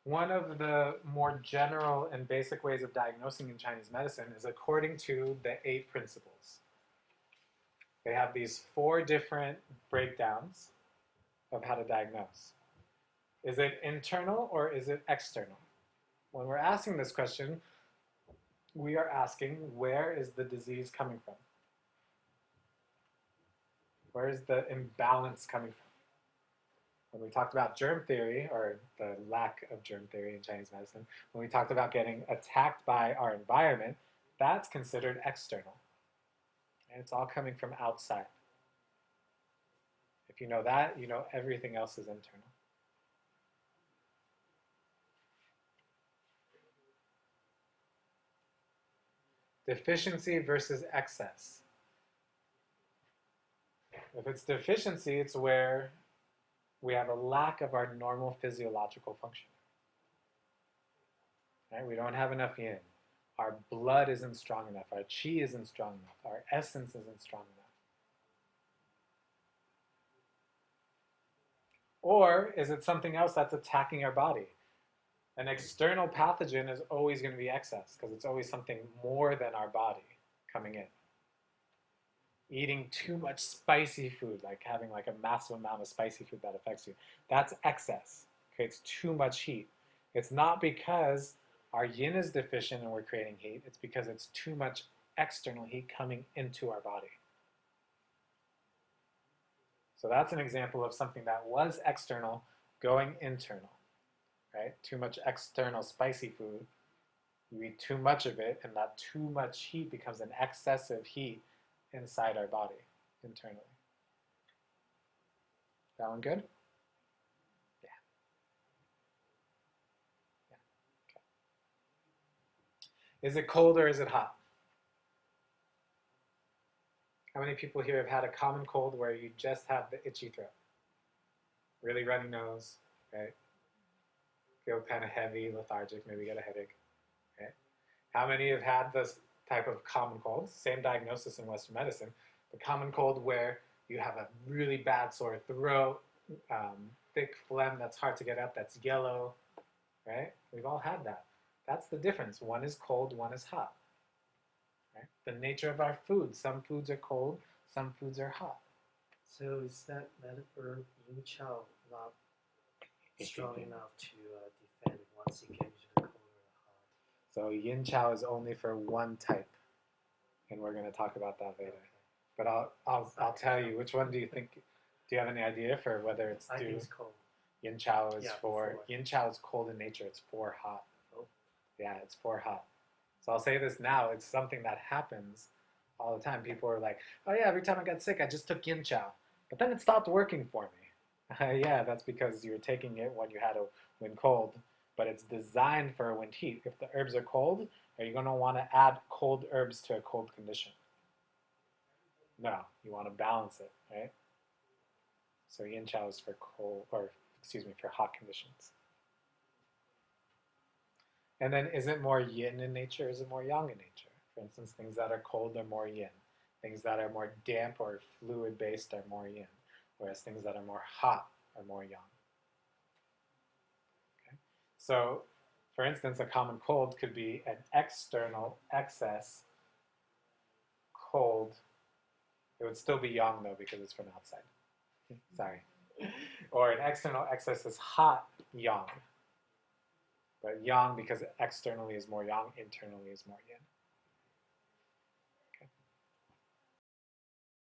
One of the more general and basic ways of diagnosing in Chinese medicine is according to the 8 principles. They have these 4 different breakdowns of how to diagnose. Is it internal or is it external? When we're asking this question, we are asking, where is the disease coming from? Where is the imbalance coming from? When we talked about germ theory, or the lack of germ theory in Chinese medicine, when we talked about getting attacked by our environment, that's considered external. And it's all coming from outside. If you know that, you know everything else is internal. Deficiency versus excess. If it's deficiency, it's where we have a lack of our normal physiological function. Right? We don't have enough yin. Our blood isn't strong enough. Our qi isn't strong enough. Our essence isn't strong enough. Or is it something else that's attacking our body? An external pathogen is always going to be excess because it's always something more than our body coming in. Eating too much spicy food, like having like a massive amount of spicy food that affects you, that's excess. Creates too much heat. It's not because our yin is deficient and we're creating heat. It's because it's too much external heat coming into our body. So that's an example of something that was external going internal, right? Too much external spicy food. You eat too much of it, and that too much heat becomes an excessive heat inside our body internally. That one good? Yeah. Yeah. Okay. Is it cold or is it hot? How many people here have had a common cold where you just have the itchy throat? Really runny nose, right? Feel kind of heavy, lethargic, maybe get a headache, right? How many have had this type of common cold? Same diagnosis in Western medicine. The common cold where you have a really bad sore throat, thick phlegm that's hard to get out, that's yellow, right? We've all had that. That's the difference. One is cold, one is hot. Right? The nature of our food. Some foods are cold, some foods are hot. So is that herb yin chow not strong enough to defend once it gets to the cold or the hot? So yin chow is only for one type, and we're going to talk about that later. Okay. But I'll tell you, which one do you think? Do you have any idea for whether it's I due? think it's cold. Yin chow is Yeah, for before. yin chow is cold in nature. It's for hot. Oh. Yeah, it's for hot. So I'll say this now. It's something that happens all the time. People are like, "Oh yeah, every time I got sick, I just took yin chow, but then it stopped working for me." Yeah, that's because you were taking it when you had a wind cold, but it's designed for a wind heat. If the herbs are cold, are you going to want to add cold herbs to a cold condition? No, you want to balance it, right? So yin chow is for cold, or excuse me, for hot conditions. And then is it more yin in nature or is it more yang in nature? For instance, things that are cold are more yin. Things that are more damp or fluid based are more yin. Whereas things that are more hot are more yang. Okay? So, for instance, a common cold could be an external excess cold. It would still be yang though because it's from outside. Sorry. Or an external excess is hot yang. But yang, because externally is more yang, internally is more yin.